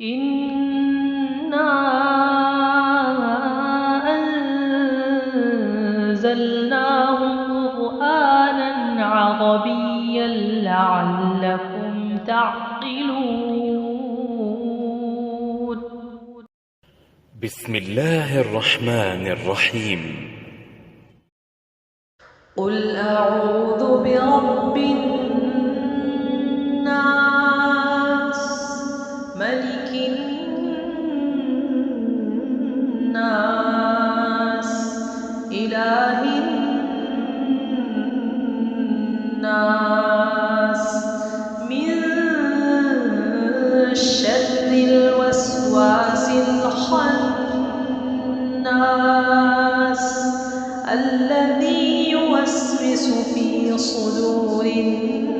إنا أنزلناه قرآنا عربيا لعلكم تعقلون. بسم الله الرحمن الرحيم. قل أعوذ برب الناس ملك الناس إله الناس من شر الوسواس الخناس الذي يوسوس في صدور الناس